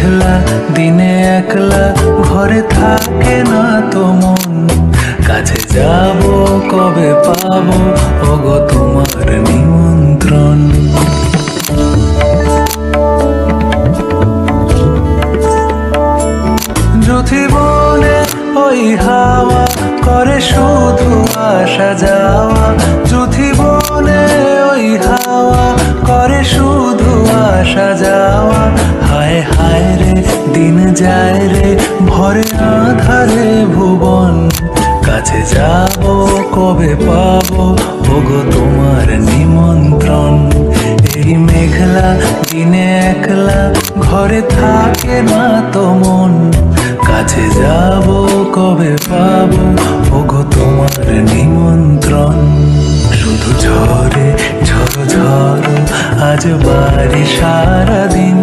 মেঘলা দিনে একলা ঘরে থাকে না তো মন, কাছে যাব কবে পাবো ওগো তোমার নিমন্ত্রণ। যুথি বনে ওই হাওয়া করে শুধু আসা যাওয়া, যুথি বনে ওই হাওয়া করে শুধু আসা যাওয়া। হায় হায় রে দিন যায় রে ভরে আধারে ভুবন, কাছে যাব কবে পাবো ওগো তোমার নিমন্ত্রণ। এই মেঘলা দিনে একলা ঘরে থাকে না তো মন, কাছে যাব কবে পাবো ওগো তোমার নিমন্ত্রণ। শুধু ঝরে ঝড়ো ঝড়ো আজ বাড়ি সারাদিন,